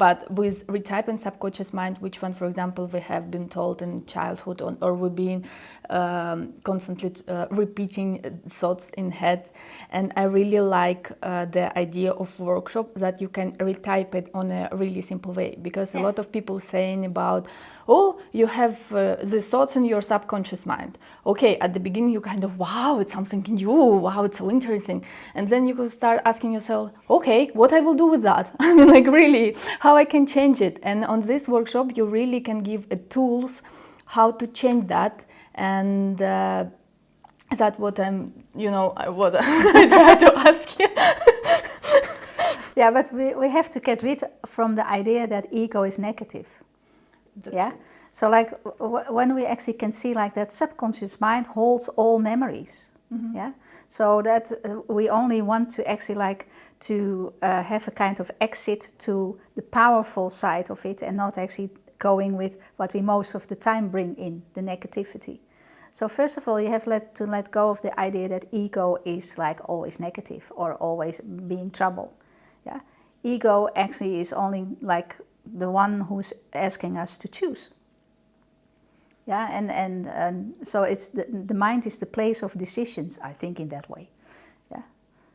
But with retyping subconscious mind, which one, for example, we have been told in childhood, or we've been constantly repeating thoughts in head. And I really like the idea of workshop that you can retype it on a really simple way, because a lot of people saying about, oh, you have the thoughts in your subconscious mind. Okay, at the beginning you kind of, wow, it's something new, wow, it's so interesting. And then you will start asking yourself, okay, what I will do with that? I mean, like, really, how I can change it. And on this workshop, you really can give tools how to change that. And that's what I'm, what I try to ask you. Yeah, but we have to get rid from the idea that ego is negative. Yeah, so like when we actually can see like that subconscious mind holds all memories. Yeah, so that we only want to actually like to have a kind of exit to the powerful side of it, and not actually going with what we most of the time bring in, the negativity. So first of all, you have to let go of the idea that ego is like always negative or always being trouble. Yeah, ego actually is only like the one who's asking us to choose. Yeah, and so it's the mind is the place of decisions, I think, in that way. Yeah,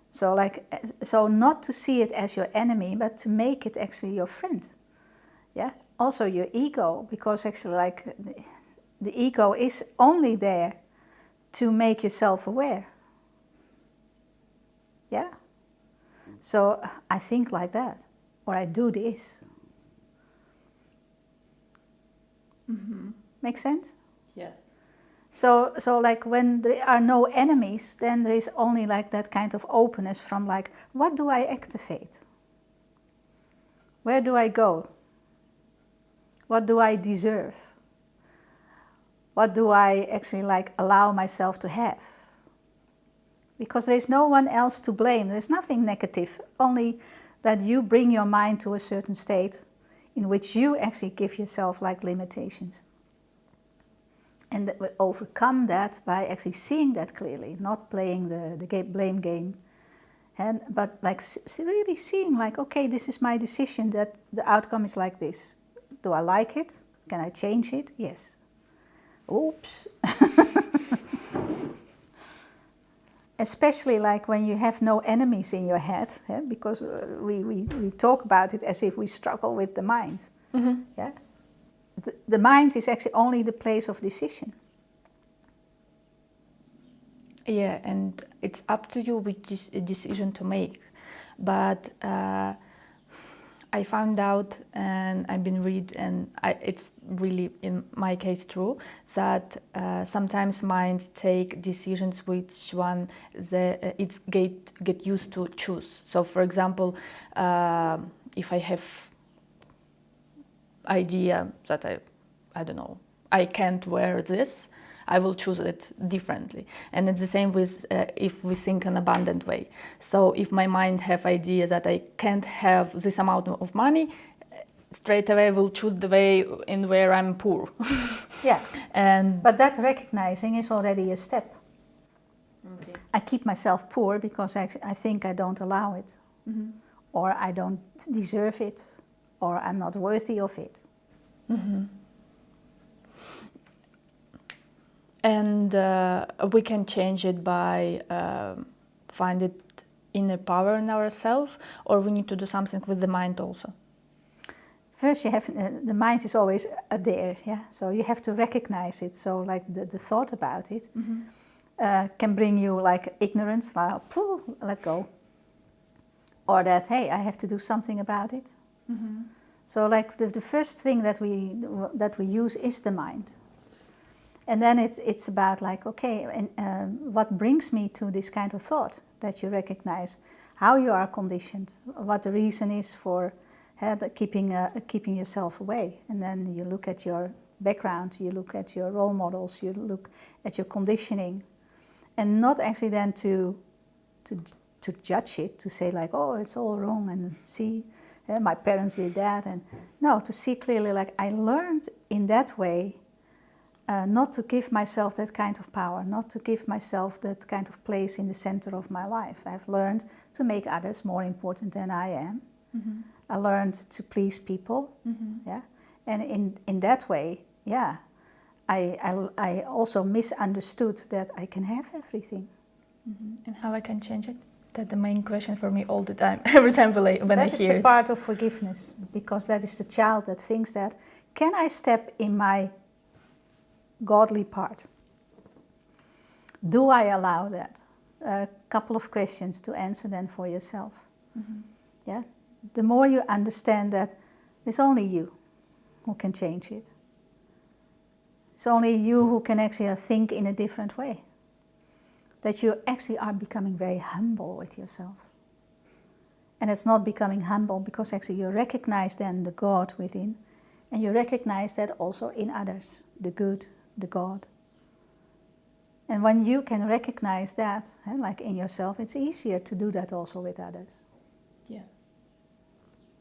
so like, so not to see it as your enemy, but to make it actually your friend. Yeah, also your ego, because actually like the ego is only there to make yourself aware. Yeah, so I think like that, or I do this. Make sense? Yeah. So like when there are no enemies, then there is only like that kind of openness from like, what do I activate? Where do I go? What do I deserve? What do I actually like allow myself to have? Because there is no one else to blame. There is nothing negative, only that you bring your mind to a certain state in which you actually give yourself like limitations. And that we overcome that by actually seeing that clearly, not playing the blame game, but like really seeing like, okay, this is my decision, that the outcome is like this. Do I like it? Can I change it? Yes. Oops. Especially like when you have no enemies in your head, because we talk about it as if we struggle with the mind. Yeah. The mind is actually only the place of decision. Yeah, and it's up to you which decision to make. But I found out, and I've been read, and it's really in my case true, that sometimes minds take decisions which one it's get used to choose. So, for example, if I have idea that I don't know, I can't wear this, I will choose it differently. And it's the same with if we think an abundant way. So if my mind have idea that I can't have this amount of money, straight away I will choose the way in where I'm poor. Yeah. And but that recognizing is already a step. okay. I keep myself poor because I think I don't allow it, or I don't deserve it, or I'm not worthy of it. And we can change it by find it inner power in ourselves, or we need to do something with the mind also. First, you have the mind is always there, yeah. So you have to recognize it. So like the thought about it can bring you like ignorance, like let go, or that hey, I have to do something about it. So like the first thing that we use is the mind. And then it's about like, okay, and what brings me to this kind of thought, that you recognize how you are conditioned, what the reason is for keeping yourself away. And then you look at your background, you look at your role models, you look at your conditioning, and not actually then to judge it, to say like, oh, it's all wrong, and see, my parents did that, and no, to see clearly like I learned in that way. Not to give myself that kind of power, not to give myself that kind of place in the center of my life. I've learned to make others more important than I am. I learned to please people. Yeah, and in that way, yeah, I also misunderstood that I can have everything. And how I can change it? That's the main question for me all the time, every time when I hear it. That is the part of forgiveness, because that is the child that thinks that, can I step in my godly part? Do I allow that? A couple of questions to answer then for yourself. Yeah, the more you understand that it's only you who can change it. It's only you who can actually think in a different way. That you actually are becoming very humble with yourself. And it's not becoming humble because actually you recognize then the God within, and you recognize that also in others, the good, the God. And when you can recognize that, like in yourself, it's easier to do that also with others. Yeah.